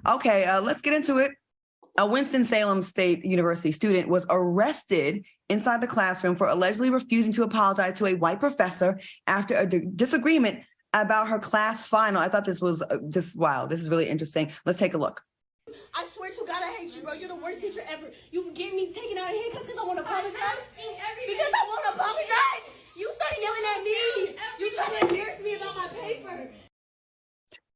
Okay, let's get into it. A Winston-Salem State University student was arrested inside the classroom for allegedly refusing to apologize to a white professor after a disagreement about her class final. I thought this was just, wow, this is really interesting. Let's take a look. I swear to God, I hate you, bro. You're the worst teacher ever. You get me taken out of here because I want to apologize? Because I want to apologize? You started yelling at me. You trying to embarrass me about my paper.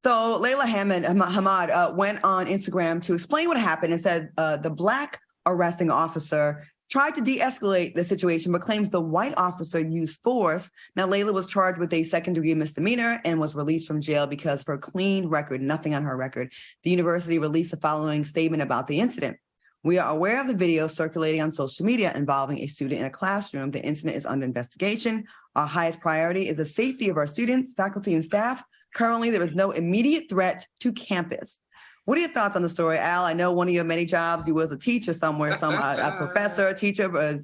So Layla Hamad went on Instagram to explain what happened and said the Black arresting officer tried to de-escalate the situation, but claims the white officer used force. Now, Layla was charged with a second-degree misdemeanor and was released from jail because for a clean record, nothing on her record. The university released the following statement about the incident. We are aware of the video circulating on social media involving a student in a classroom. The incident is under investigation. Our highest priority is the safety of our students, faculty, and staff. Currently, there is no immediate threat to campus. What are your thoughts on the story, Al? I know one of your many jobs, you was a teacher somewhere, a professor, a teacher,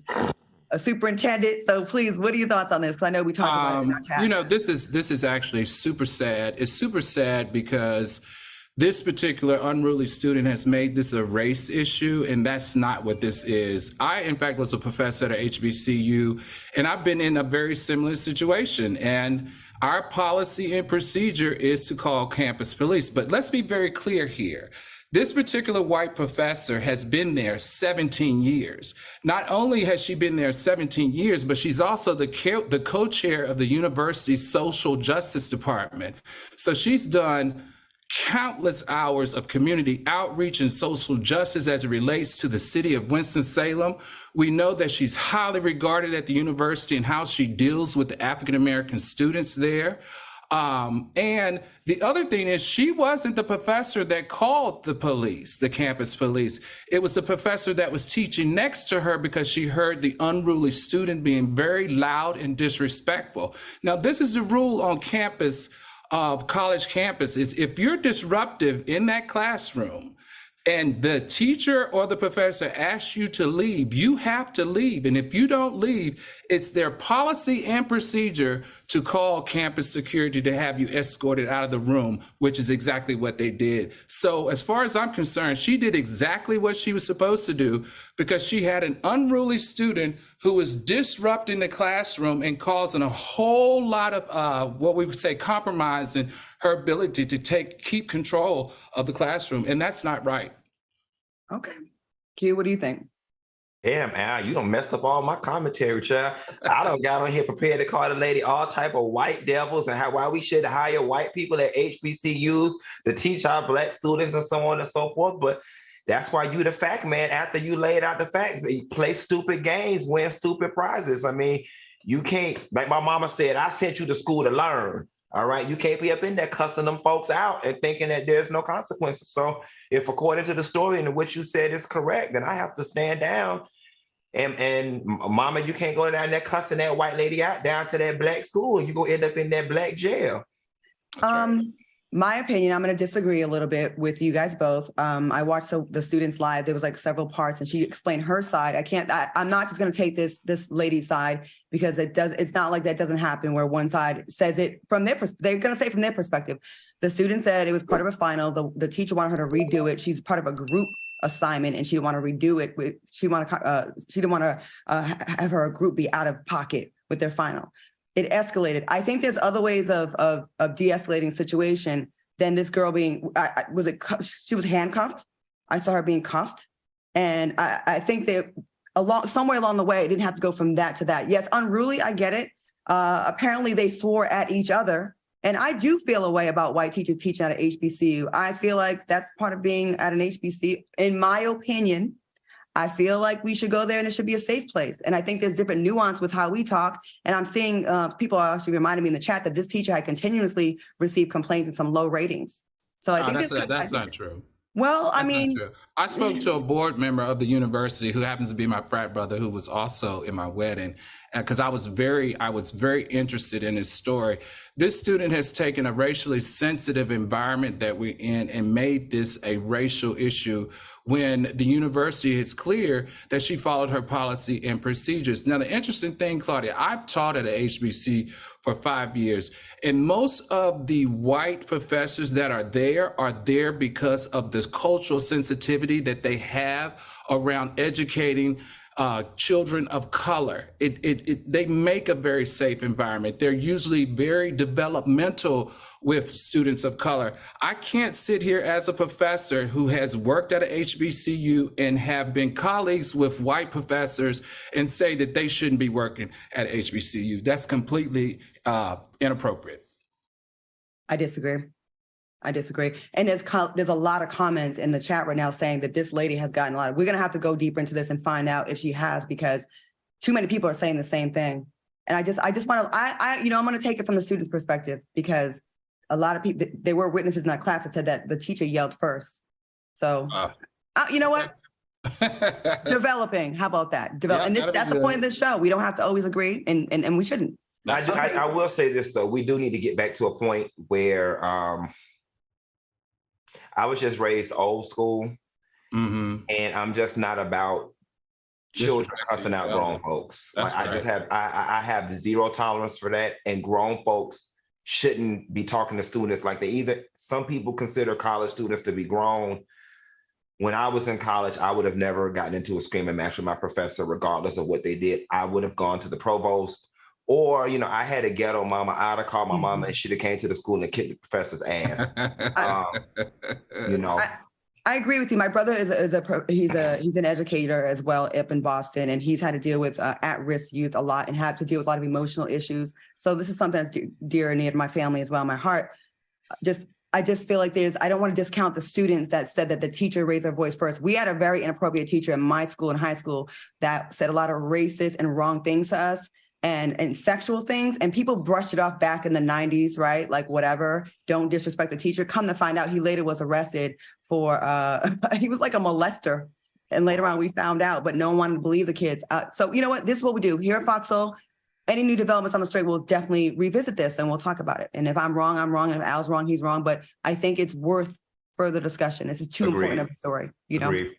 a superintendent. So please, what are your thoughts on this? Because I know we talked about it in our chat. You know, this is actually super sad. It's super sad because this particular unruly student has made this a race issue, and that's not what this is. I, in fact, was a professor at HBCU, and I've been in a very similar situation. And our policy and procedure is to call campus police. But let's be very clear here. This particular white professor has been there 17 years. Not only has she been there 17 years, but she's also the co-chair of the university's social justice department. So she's done countless hours of community outreach and social justice as it relates to the city of Winston-Salem. We know that she's highly regarded at the university and how she deals with the African-American students there. And the other thing is she wasn't the professor that called the police, the campus police. It was the professor that was teaching next to her because she heard the unruly student being very loud and disrespectful. Now, this is the rule on campus of college campus is if you're disruptive in that classroom and the teacher or the professor asks you to leave, you have to leave. And if you don't leave, it's their policy and procedure to call campus security to have you escorted out of the room, which is exactly what they did. So as far as I'm concerned, she did exactly what she was supposed to do because she had an unruly student who was disrupting the classroom and causing a whole lot of what we would say compromising her ability to keep control of the classroom. And that's not right. Okay. Q, what do you think? Damn, Al, you done messed up all my commentary, child. I done got on here prepared to call the lady all type of white devils and why we should hire white people at HBCUs to teach our Black students and so on and so forth. But that's why you the fact man. After you laid out the facts, you play stupid games, win stupid prizes. I mean, you can't, like my mama said, I sent you to school to learn. All right, you can't be up in there cussing them folks out and thinking that there's no consequences. So if according to the story and what you said is correct, then I have to stand down. And mama, you can't go down there cussing that white lady out down to that Black school. You go end up in that Black jail. My opinion, I'm going to disagree a little bit with you guys both. I watched the students live. There was like several parts and she explained her side. I'm not just going to take this lady's side because it's not like that doesn't happen where one side says it from their they're going to say from their perspective. The student said it was part of a final. The teacher wanted her to redo it. She's part of a group assignment and she didn't want to redo it. She didn't want to have her group be out of pocket with their final. It escalated. I think there's other ways of de-escalating situation than this girl being, she was handcuffed. I saw her being cuffed. And I think that somewhere along the way, it didn't have to go from that to that. Yes, unruly, I get it. Apparently they swore at each other. And I do feel a way about white teachers teaching at an HBCU. I feel like that's part of being at an HBCU. In my opinion, I feel like we should go there and it should be a safe place. And I think there's different nuance with how we talk. And I'm seeing people are actually reminding me in the chat that this teacher had continuously received complaints and some low ratings. So I think that's not true. Well, I mean, I spoke to a board member of the university who happens to be my frat brother who was also in my wedding because I was very interested in his story. This student has taken a racially sensitive environment that we're in and made this a racial issue when the university is clear that she followed her policy and procedures. Now, the interesting thing, Claudia, I've taught at a HBC for 5 years. And most of the white professors that are there because of the cultural sensitivity that they have around educating children of color. They make a very safe environment. They're usually very developmental with students of color. I can't sit here as a professor who has worked at a HBCU and have been colleagues with white professors and say that they shouldn't be working at HBCU. That's completely inappropriate. I disagree. And there's a lot of comments in the chat right now saying that this lady has gotten a lot. We're going to have to go deeper into this and find out if she has, because too many people are saying the same thing. And I just want to, I'm going to take it from the student's perspective, because a lot of people, there were witnesses in that class that said that the teacher yelled first. So, you know what? Developing. How about that? And that's the point of this show. We don't have to always agree, and we shouldn't. I will say this, though. We do need to get back to a point where I was just raised old school, and I'm just not about children cussing out grown folks. Like, I have zero tolerance for that, and grown folks shouldn't be talking to students like some people consider college students to be grown. When I was in college, I would have never gotten into a screaming match with my professor, regardless of what they did. I would have gone to the provost. Or, I had a ghetto mama. I'd have called my mama and she'd have came to the school and kicked the professor's ass. I agree with you. My brother he's an educator as well up in Boston, and he's had to deal with at-risk youth a lot and had to deal with a lot of emotional issues. So this is something that's dear and near to my family as well, my heart. I just feel like I don't want to discount the students that said that the teacher raised their voice first. We had a very inappropriate teacher in my school, in high school, that said a lot of racist and wrong things to us. And sexual things, and people brushed it off back in the 90s, right? Like, whatever, don't disrespect the teacher. Come to find out, he later was arrested for, he was like a molester. And later on we found out, but no one wanted to believe the kids. So you know what, this is what we do here at FOXSOUL. Any new developments on the street, we'll definitely revisit this and we'll talk about it. And if I'm wrong, I'm wrong. And if Al's wrong, he's wrong. But I think it's worth further discussion. This is too important of a story, Agreed.